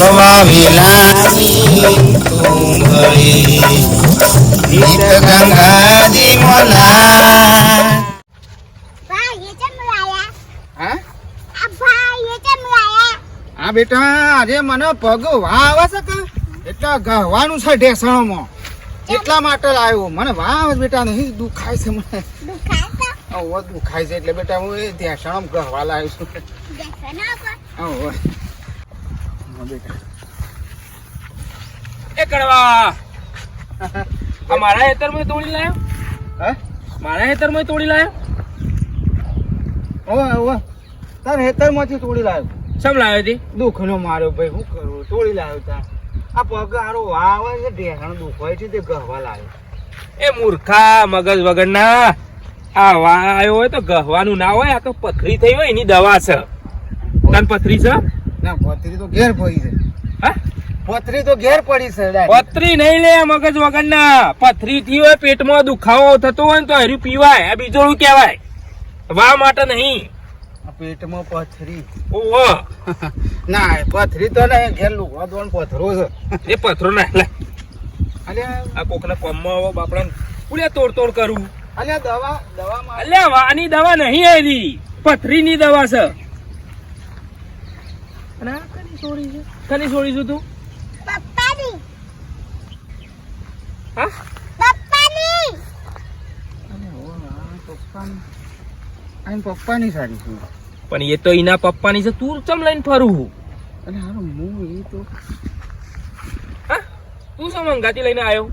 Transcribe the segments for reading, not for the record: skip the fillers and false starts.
મોરવા વેલાની તુંગળી ગીત ગંગાજી મોલા હા બેટા આજે મને પગ વાહ આવે છે કે એટલે ગહવાનું છે ઢેસણમાં એટલા માટે લાવ્યો મને વાહ બેટા નહીં દુખાય છે મને દુખાય છે એટલે બેટા હું એ ઢેસણ ગહવા લાવ્યો છું બેટા એ કરવા મારા હેતરમાં તોડી લાયો હે મારા હેતરમાં તોડી લાયો ઓવે તાર હેતરમાંથી તોડી લાવ્યો સમ લાવ્યો હતી દુઃખનો માર્યો ભાઈ શું કરું તોડી લાવ્યો તા આ પગ હારો વાહ આવે છે ઢેસણ દુખાય છે તે ગહવા લાવ્યો એ મૂર્ખા મગજ વગરના આ વાયો હોય તો ગહવાનું ના હોય આ તો પથરી થઈ હોય એની દવા છે તન પથરી છે ના પથરી તો ઘેર પડી છે હા પથરી તો ઘેર પડી છે પથરી નહીં લે મગજ વગરના પથરી થી હોય પેટમાં દુખાવો થતો હોય ને તો હર્યું પીવાય આ બીજોડું કહેવાય વા માટે નહીં પેટમાં પથરી ઓહો ના પથરી તો નહીં ઘેર લુગવા દોન પથરો છે એ પથરો ના લે અલ્યા આ કોકના કોમમાં આવો બાપડાને પુલિયા તોડ કરું અલ્યા દવા માં અલ્યા વાની દવા નહીં આવી પથરીની દવા છે અને આ કની છોડી છે કની છોડી છું તું પપ્પાની હા પપ્પાની પપ્પાની સાડી છે પણ એ તો એના પપ્પાની છે તું ચમ લઈને ફરું અને હારો હું એ તો હા તું શું હંગાતી લઈને આવ્યો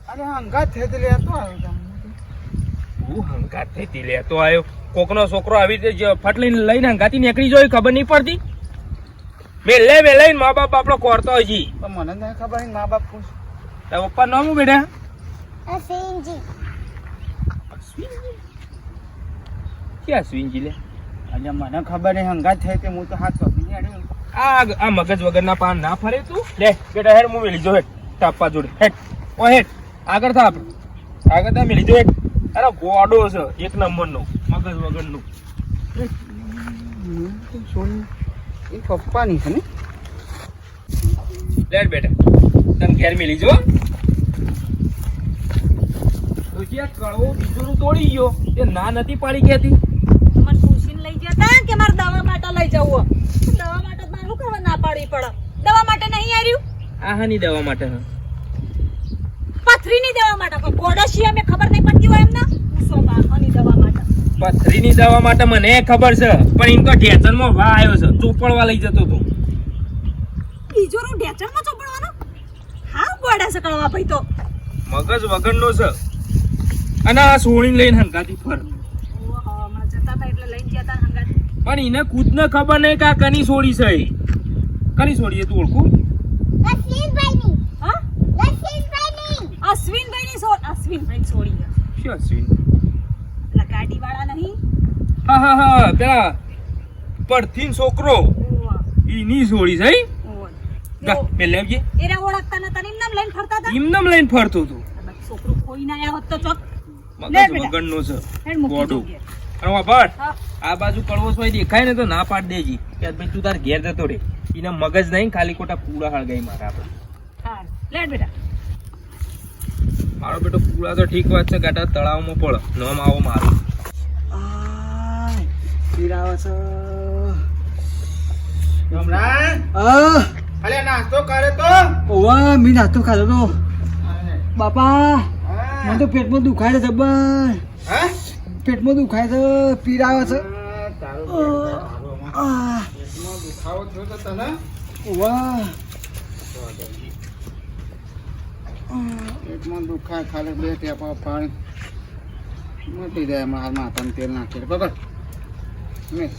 અરે હંગાત થઈ લેતો આવ્યો તું હંગાત થઈ લેતો આવ્યો કોકનો છોકરો આવી રીતે ફટ લઈને હંગાતી નીકળી જાય ખબર નહીં પડતી મેલે મા બાપ આપણો કોરતો હજી પણ મને નહીં ખબર મા બાપ પૂછ તારા પપ્પા નામ બેટા અસિંજી ક્યાં સ્વિંજી લે અલ્યા મને ખબર નહીં હંગાત થઈ તે હું તો હાથ પકડી અડ્યો આ મગજ વગરના પાન ના ફરે તું લે બેટા હેડ હું મેલી જો હેડ તાપા જોડે હેડ ઓ હેડ આગળ થા આગળ થા મેલી જો હેડ અરે ગોડો છે એક નંબરનો મગજ વગરનું એ પપ્પાની છે ને લે બેટા તને ઘેર મેલી જો તો જે કળવો બીજોનું તોડી ગયો એ ના નથી પાડી કેતી મને પૂછીને લઈ જતા કે મારે દવા માટે લઈ જવું દવા માટે મારે શું કરવા ના પાડવી પડે દવા માટે નહીં આવ્યું આ હાની દવા માટે પથરીની દવા માટે કોઈ ગોડોશિયા મેં ખબર નહીં પડતી હોય એમને પૂછો બાપાની દવા માટે પથરીની દવા માટે મને ખબર છે પણ એમ તો ઢેચણમાં વા આવ્યો છે ચોપડવા લઈ જતો તો બીજો નું ઢેચણમાં ચોપડવાનો હા ગોડા છે કળવા ભાઈ તો મગજ વગરનો છે અને આ સોળી લઈને હંગાતી ફર હમણાં જતા હતા એટલે લઈને ગયા હતા હંગાત પણ એને ખુદને ખબર નહીં કે આ કની સોળી છે કની સોળી તું ઓળખું અશ્વિનભાઈની હા અશ્વિનભાઈની અશ્વિનભાઈ છોડી શું અશ્વિન પેલા ગાડી વાળા નહીં હા પેલા પડથી છોકરો ઈની સોળી છે પેલે આવજે એરા ઓળખતા નતા એમ નામ લઈને ફરતા હતા એમ નામ લઈને ફરતો હતો છોકરો કોઈ ના આવ્યા હોત તો ચોક મગજ વગરનો છે હેડ મૂકી ગોડું દઉં અને વાપર હા આ બાજુ કડવો સોય દેખાય ને તો ના પાડ દેજી કે ભાઈ તું તાર ઘેર જતો રે એના મગજ નહીં ખાલી ખોટા પૂરા હળગાઈ મારા આપણે હા લે બેટા મારો બેટો પૂરા તો ઠીક વાત છે ગાટા તળાવમાં પડ નોમ આવો મારો પીરાવે છે ગમરાન અલ્યા નાસ્તો કરે તો ઓવા મી નાસ્તો ખાધો તો બાપા મને તો પેટમાં દુખાય છે જબર હા પેટમાં દુખાય છે પીરાવે છે દુખાવો થયો તો તને ઓવા પેટમાં દુખાય ખાલી બે ટેપા પાણી મટી જાય મારા માથામાં તેલ નાખી બરાબર મેં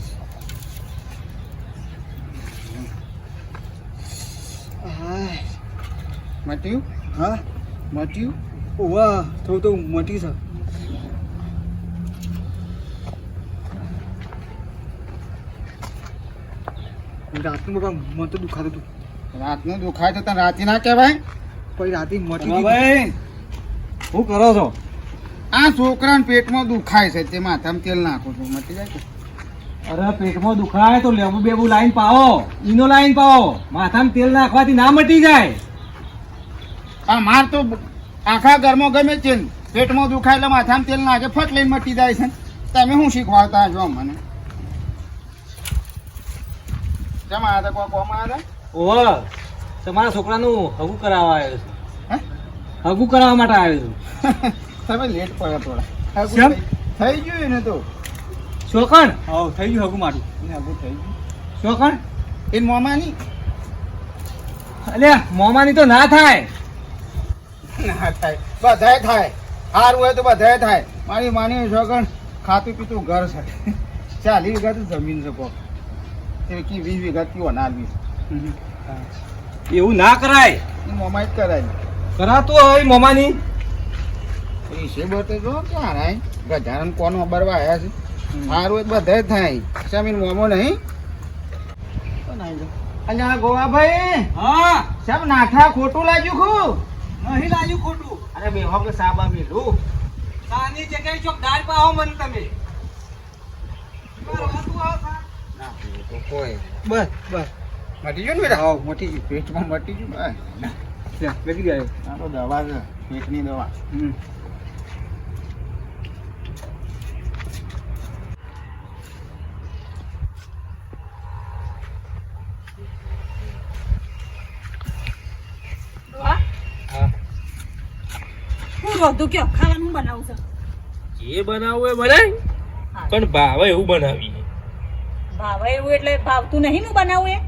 મટ્યું હા મટ્યું ઓવા થોડું તો મોટી છે રાતનું બાપા મને તો દુખાતું હતું રાતનું દુખાય તો તને રાતે ના કહેવાય પછી રાતે મોટી ભાઈ શું કરો છો આ છોકરાને પેટમાં દુખાય છે તે માથામાં તેલ નાખું છું મટી જાય કે અરે પેટમાં દુખાય તો લેબુ બેબુ લાઈન પાવો, ઈનો લાઈન પાવો. માથામાં તેલ નાખવાથી ના મટી જાય. આ માર તો આખા ઘરમાં ગમે છે ને. પેટમાં દુખાય એટલે માથામાં તેલ નાખે ફટ લઈને મટી જાય છે. તમે શું શીખવાડતા છો મને? કેમ આવ્યા હતા? કોમ આવ્યા ઓહો, તમારા છોકરાનું હગું કરાવવા આવ્યો છું. હે? હગું કરાવવા માટે આવ્યો છું. હતા? તમે લેટ પડ્યા થોડા. કેમ? થઈ ગયું ને તો. શોકણ? હા, થઈ ગયું હગું મારું. એને આગળ થઈ ગયું. શોકણ? એ મોમાની અલ્યા મોમાની તો ના થાય. ના થાય, બધાય થાય. સારું હોય તો બધાય થાય. મારી માની છોકણ ખાતું પીતું ઘર છે. 40 વીઘા તો જમીન છે કોક. તે 20 વીઘા કયો અનાલવી છે. એવું ના કરાય. એ મોમાઈ જ કરાય. કરાતું હોય મોમાની. પૈસે બતે જો ક્યાં રાય ગજાનન કોનો બરવા આવ્યા છે. સારું હોય તો બધાય થાય. જમીન મોમો નહીં. અલ્યા ગોવાભાઈ, હા, સાહેબ નાઠા ખોટું લાગ્યું ખું. નહીં લાગ્યું ખોટું. અરે બે હો કે સાબા મેલું. સાની જગ્યાએ ચોક દાળ પાવો મને તમે. ના તો કોઈ બસ બસ મટી ગયું ને બેટા? હા મટી ગયું. પેટમાં મટી ગયું. લગી ગયો. આ તો દવા છે, પેટની દવા. હું રોધું કયો ખાવાનું બનાવું છું. જે બનાવવું એ બનાય, પણ ભાવે એવું બનાવીએ. ભાવે એવું એટલે ભાવતું નહીં નું બનાવું એ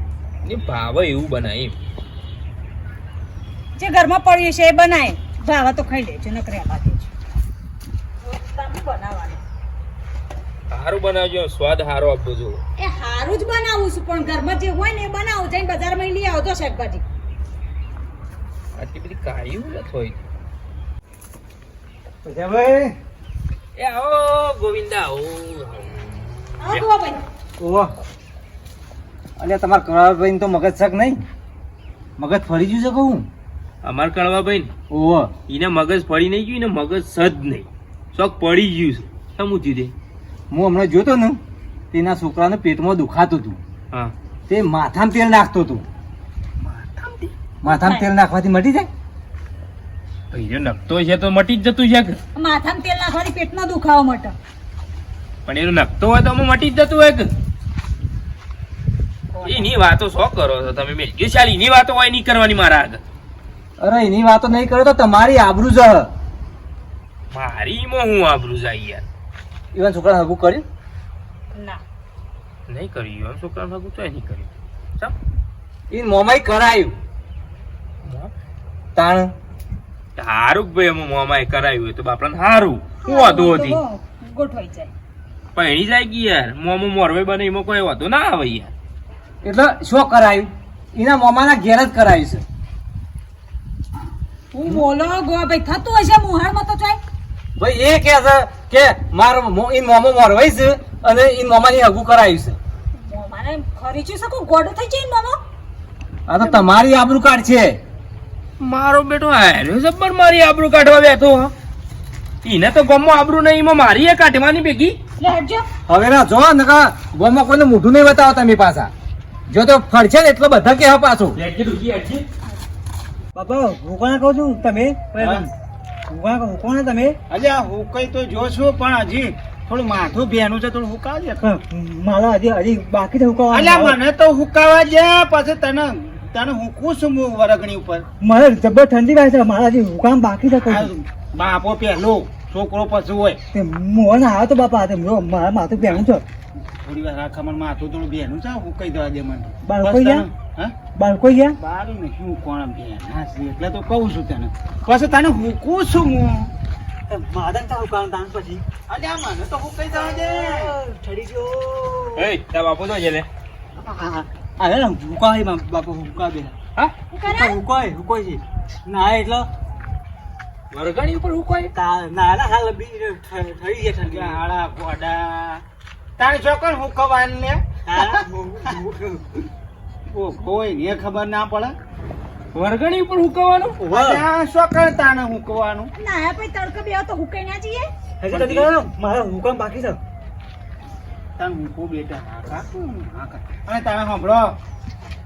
ને ભાવે એવું બનાય. જે ઘરમાં પડ્યું છે એ બનાય. ભાવે તો ખાઈ લેજો નકરે આવા દેજો. તમે બનાવવાનું સારું બનાવજો, સ્વાદ સારો આપવો જો. એ સારું જ બનાવું છું, પણ ઘરમાં જે હોય ને એ બનાવું. જઈને બજારમાં લઈ આવજો શાકભાજી. આટલી બધી કાળીઓ ન થોઈ. ભાઈ એ આવો ગોવિંદા, આવો. આવો ગો ભાઈ. ઓહો, અલ્યા તમારા કરાભાઈ તો મગજ શક નહીં? મગજ ફરી ગયું છે કહું? અમાર કળવાભાઈ ને ઓહો, એને મગજ પડી નહીં ગયું, એને મગજ સદ નહીં, શોખ પડી ગયું છે. સમજ્યું તે? હું હમણાં જોતો ને તેના છોકરાને પેટમાં દુખાતું હતું. હા, તે માથામાં તેલ નાખતો હતું. માથામાં તેલ નાખવાથી મટી જાય? ભાઈ નખતો છે તો મટી જ જતું છે કે? માથામાં તેલ નાખવાથી પેટનો દુખાવો મટે. પણ એનો નખતો હોય તો અમે મટી જ જતું હોય કે? એની વાતો શો કરો છો તમે? મેં જે ચાલ એની વાતો હોય નહીં કરવાની મારા આગળ. અરે એની વાતો નહીં કરો તો તમારી આબરૂ જ. મારી માં હું આબરૂ જાય યાર. એવા છોકરાને હગું કર્યું? ના નહીં કર્યું એમ છોકરા ભાગું તો નહીં કર્યું. ચાલ એ મોમાઈ કરાયું તાણ. હારું ભાઈ અમે મોમાએ કરાયું હોય તો બાપડાને હારું. શું વાંધો હતી? ગોઠવાઈ જાય. પણ એની જાય કે યાર મોમો મોરવે બને એમાં કોઈ વાંધો ના આવે યાર. એટલે શું કરાયું? એના મોમાના ઘેર જ કરાયું છે. હું બોલો ગો ભાઈ થતું હશે મુહાળમાં તો ચાય. ભાઈ એ કે છે કે મારો ઈન મોમો મોરવાઈ છે અને ઈન મોમાની હગું કરાયું છે. મને ખરીચી શકું ગોડો થઈ જાય ને મામા. આ તો તમારી આબરૂ કાઢ છે. મારો બેટો હાર્યો જબ્બર મારી આબરૂ કાઢવા બેઠો. એને તો ગમમાં આબરૂ નહીં, એમાં મારી એ કાઢવાની ભેગી. લે હટજો. હવે ના જો ને ગોમાં કોઈને મોઢું નહીં બતાવો તમે પાછા. જો તો ફરશે ને એટલો બધા કે પાછું. બાપા હું કોને કહું છું તમે? હું કોને તમે? અલ્યા હું કઈ તો જોશું પણ હજી થોડું માથું ભેનું છે, થોડું હુકાવજે. મારા હજી બાકી તો અલ્યા મને તો હુકાવા દે, પછી તને હુકું છું હું વરગણી ઉપર. મારે જબર ઠંડી વાય છે. મારા હજી હુકામ બાકી છે. આ બાપો પહેલો છોકરો પછી હોય. મોહન આવ્યો તો બાપા મારા માથું પહેરું છે. થોડી વાર રાખા મને માથું થોડું ભેનું છે, હુકાઈ દેવા દે મને. બાળકો ગયા? હા બાળકો ગયા? બારું ને શું કોણ ભેના છે એટલે તો કહું છું તને. પછી તને હુકું છું હું. માદન ચાલુ કામ તાન પછી. અલ્યા મને તો હુકાઈ દેવા દે. ઠરી ગયો. એ તાર બાપુ તો છે લે. અરે હુકાય બાપુ હુકા બે. હા, હુકાય છે ના એટલે વરગાડી ઉપર હુકાય. ના હાલ બી ઠરી ગયા ઠંડી. આળા ગોડા તારી છોકર હુકવાન લે. કોઈ ને ખબર ના પડે. વરગાડી ઉપર હુકવાનું? અલ્યા છોકર તાને હુકવાનું. ના પછી તડકો બે તો હુકાઈ ના જઈએ. મારા હુકામ બાકી છે. તારે હુંકો બેટા હા કા અને તારે સાંભળો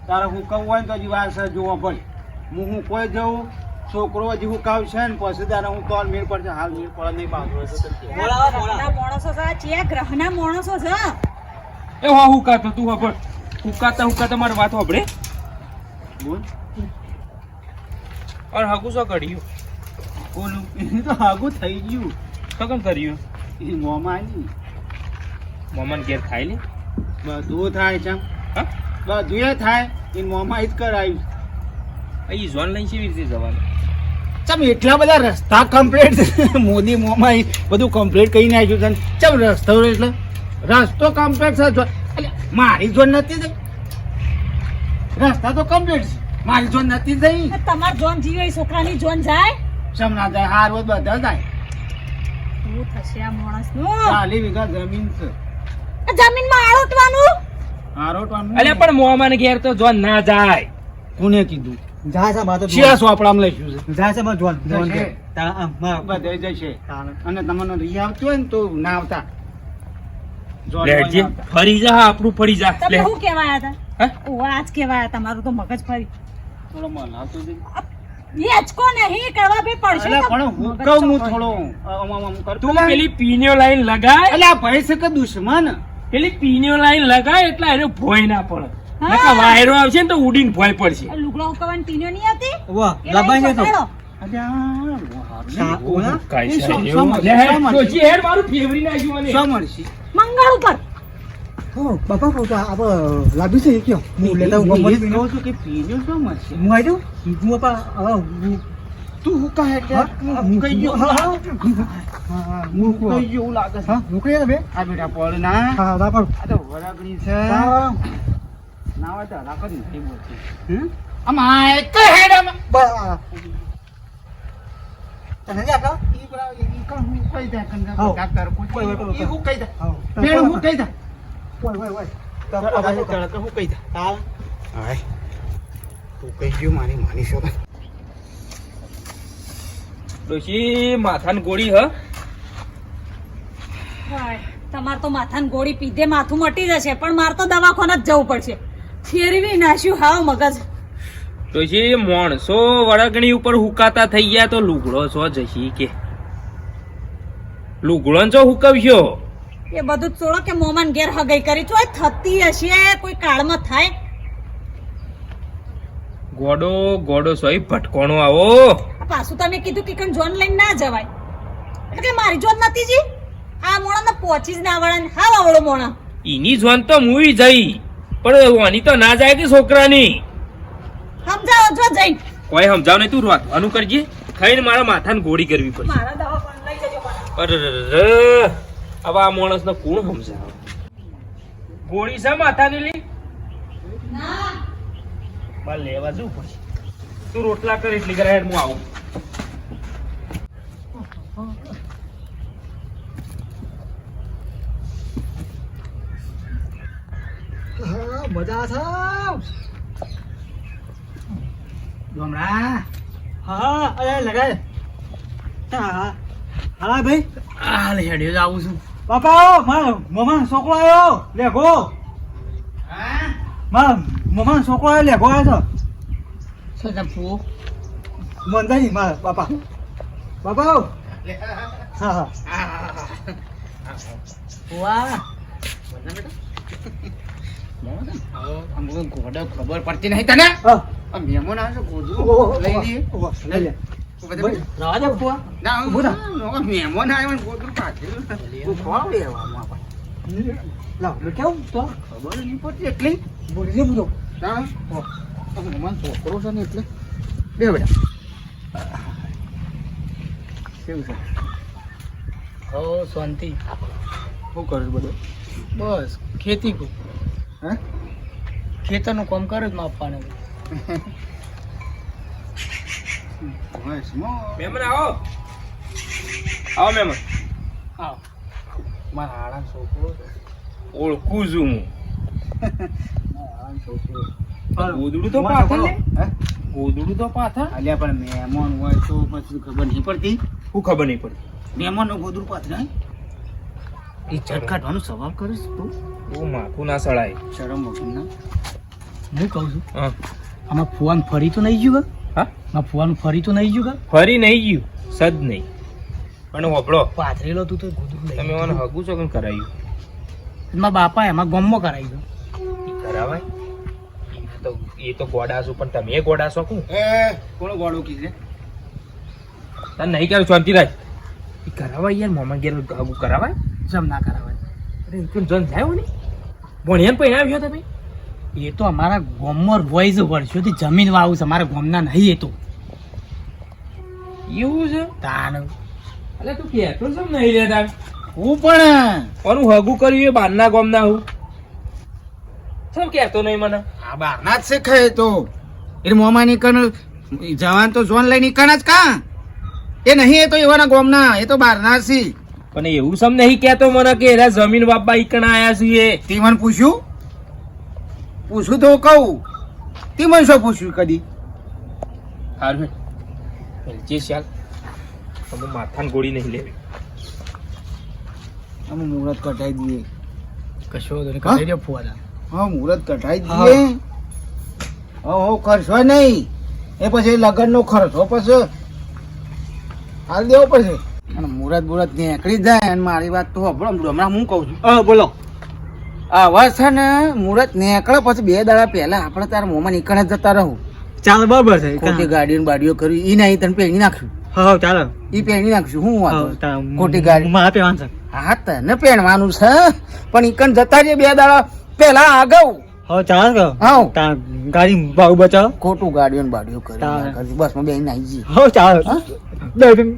તારે હુકવું હોય ને તો હજી વાર છે જોવો ભાઈ હું કોઈ જઉં છોકરો હજી હુકાવશે ને પછી તારે હું તો મેળ પડશે હાલ મેળ પડે નહીં બાંધવો ગ્રહના માણસો છે ચિયા ગ્રહના માણસો છે એ હા હુકાતો તું ખબર હુકાતા મારી વાત સાંભળે બોલ અરે હગું શું કર્યું બોલું એ તો હાગું થઈ ગયું સગન કર્યું એ મોંમાં આવી મમન ઘેર ખાઈ લે બધું થાય છે હા બધું એ થાય એ મોંમાં જ કરાયું અહીં ઝોન લઈને કેવી રીતે જવાનું ચમ એટલા બધા રસ્તા કમ્પ્લીટ મોદી મોંમાં બધું કમ્પ્લીટ કરી નાખ્યું છે ચમ રસ્તો એટલે રસ્તો કમ્પ્લીટ છે એટલે મારી જોન નથી થઈ રસ્તા તો કમ્પ્લીટ છે મારી જોન નથી થઈ તમાર જોન જીવે એ છોકરાની જોન જાય ચમ ના જાય હાર રોજ બધા જાય શું થશે આ માણસનું 40 વીઘા જમીન છે આ જમીનમાં આળોટવાનું હારોટવાનું અલ્યા પણ મોમાન ઘેર તો જોન ના જાય કોને કીધું જાય છે બાતો શિયા સોપડામાં લખ્યું છે જાય છે બસ જોન જશે. બધે બધે જશે અને તમને રી આવતું હોય ને તો ના આવતા જોન લેજે આવતા. ફરી જા આપણું ફરી જા તમે લે શું કહેવાયા હતા હા? ઓ આજ કહેવાયા તમારું તો મગજ ફરી થોડો મન આવતું હતું. એ જ કો નહીં કરવા બી પડશે અલા, તો પણ હું મગજ કહું હું ચોખ્ખું. થોડો આમ કરતો તું લાગ. પેલી પીનીઓ લાઈન લગાય અલા, ભાઈ છે કે દુશ્મન પેલી પીનીઓ લાઈન લગાય એટલે એને ભોય ના પડે હા. નકર વાયરો આવશે ને તો ઉડીને ભોય પડશે આ લુગડો ઉકવવાની પીન્યો નહીં હતી વાહ એ લબાઈ લઈને ને તો પકડો. કાંઈ એ છે શું- એવું? શું મળશે? લે, હેડ, શું મળશે? ડોશી, હેડ, મારું ફેવરી નાખ્યું મને. શું મળશે? મંગળ ઉપર બાપા કહું તો આપણે લાભી છે કયો હું લેતા હું એ જ મળી કહું છું કે પીન્યું શું મળશે? હું આવી જાઉં હું બાપા તું હું કહે એટલે હું કહી ગયો હું કહી ગયો એવું લાગે છે. હું કઈ બે આ બેટા પડ ના હા બાપા આ તો વરાગડી છે ના હોય તો હલાક જ નથી બોલતી. આમ આ એક હેડ આમ. તને આપો ઈ બરાબર, ઈ કોણ હું કહી દે કંગા હાઉ. ડાક્ટર પૂછે. કોઈ, કોઈ, કોઈ. ઈ હું કહી દે હા મેં હું કહી દે ઓય તડકે હું કહી દે હાય તું કહી ગયો મારી માની છો ડોશી માથાની ગોળી હ હાય, તમાર તો માથાની ગોળી પીધે માથું મટી જશે પણ મારે તો દવાખાને જ જવું પડશે ફેરવી નાખ્યું હાવ મગજ ડોશી માણસો વળગણી ઉપર હુકાતા થઈ ગયા તો લુગડો છો જશી કે લુગડો છો હુકવશો એ બધું જ છોડો કે મોમાન ઘેર હગાઈ કરી તો થતી હશે કોઈ કાળમાં થાય ગોડો ગોડો સોય ભટકોણો આવો આ પાછું તમે કીધું કે કણ જોન લઈને ના જવાય એટલે કે મારી જોન નથી જી આ મોણા પહોંચી જ ના વળે ને હાવ આવડો મોણા ઈની જોન તો મુવી જઈ પણ ઓની તો ના જાય કે છોકરાની સમજાવો જો જઈ કોઈ સમજાવ નહીં તું રોતવાનું કરજે ખાઈને મારા માથાને ગોળી કરવી પડશે મારા દવાખાને લઈ જજો મને. અરે હવે આ માણસને કોણ સમજાવે ગોળી છે માથાની લી ના મારે લેવા જવું પડશે તું રોટલા કર એટલી કરે હેડ હું આવું મજા છે ગમરા હા અરે લગાય હા હા ભાઈ આ લે હેડ્યો જ આવું છું બાપા મારા મમ્મા છોકરો આવ્યો લેગો હા મારા મમ્મા છોકરો આવ્યો લેગો આવ્યો શું છે ફૂ મંદાઈ મારા બાપા બાપા હા હા વાહ અમુક ઘોડો ખબર પડતી નહીં તને હા આ મહેમાન આવે છે ગોદડું લઈ લઈએ લઈ લે રાવા દે ફુવા ના ઊભું થા. મહેમાન આવ્યો ને ગોદડું પાછળ તું ખોવાવ લેવામાં લાવ લે કેવું તો ખબર નહીં પડતી એટલી બોલી દે બધો ના મહેમાન છોકરો છે ને એટલે બે બેટા કેવું છે હો શાંતિ શું કરું બધું બસ ખેતી કો હે ખેતરનું કામ કરે જ માપવાનું બસ મો મહેમાન આવો આવો મહેમાન આવ મારા હાડા છોકરો છે. ઓળખું છું આ છોકરો હું ગોદડું તો મોટો પાથર લે હે ગોદડું તો પાથર અલ્યા પણ મહેમાન હોય તો પછી ખબર નહીં પડતી શું ખબર નહીં પડી મહેમાનનું ગોદડું પાથરે ઇજ્જત કાઢવાનો સવાલ કરીશ તું એવું માથું ના સળાય. શરમ વગરના. હું કહું છું હા આમાં ફુવાન ફરી તો નહીં ગયું હા કા ફુવાન ફરી તો નહીં ગયું ફરી નહીં ગયું સદ નહીં. પણ હોપડો કા પાથરેલો તું તો ગોદરું લઈ તમે મને હગું છો કેમ કરાયું? મારા બાપા એમાં ગમમાં કરાવી દો ઈ કરાવાય? એ તો ગોડા છો પણ તમે ગોડા છો કોણ? એ કોણ ગોળો કીધે તને નહીં કરું શાંતિ રાખ. ઈ કરાવાય યાર મોમાં ઘેર હગું કરાવાય? જમ ના કરાવાય અરે એ તો જન જાય ને ભણ્યા ને પછી આવ્યો તમે. એ તો અમારા ગોમમાં હોય છે વર્ષોથી જમીન વાવું છે અમારા ગોમના નહીં એ તો એવું છે? તાણ અલે તું કહેતો છે ને નહીં લેતા હું પણ કોનું હગું કર્યું એ બારના ગોમના હું સમ કહેતો નહીં મને. આ બહારના જ શીખાય તો એ મોમાં નીકળ જવાન તો જોન લઈ નીકળ જ કા એ નહીં એ તો એવાના ગોમના એ તો બહારના છે પણ એવું સમ નહીં કહેતો મને કે એના જમીન બાપા ઈકણ આયા છીએ. તે મને પૂછ્યું તો કહું તે મને શું પૂછ્યું કદી હારું જે શાલ તમે માથાની ગોળી નહીં લેવી. અમે મુહૂર્ત કટાઈ દઈએ કશો વાંધો નહીં કરાવી દો ફુવાના હા મુહૂર્ત કટાઈ દઈએ હો કરશો નહીં એ પછી લગ્ન નો ખર્ચો પછી હાલ દેવો પડશે અને મુહૂર્ત નીકળી જાય અને મારી વાત તો સાંભળો હમણાં હું કહું છું બોલો આવા છે ને મુહૂર્ત નીકળે પછી 2 દાડા પહેલા આપણે તારા મોમાં નીકળે જ જતા રહું ચાલ બરાબર છે ખોટી ગાડીઓ બાડીઓ કરી ઈ નહીં તને પહેરી નાખશું હા ચાલો ઈ પહેરી નાખશું હું વાંધો ખોટી ગાડી મારા પેવાન છે હા તને પહેરવાનું છે પણ ઈકન જતા રહીએ 2 દાડા પહેલા આગળ હા ચાલ કે હા ગાડી ભાવ બચાવો ખોટું ગાડીઓ ને બાડીઓ તારે. કરી બસમાં બેસી નાઈ જઈએ હા ચાલો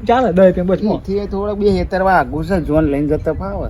ચાલે 10 બસ એથી થોડાક 2 હેતરવા આગું છે જોન લઈને જતા ફાવે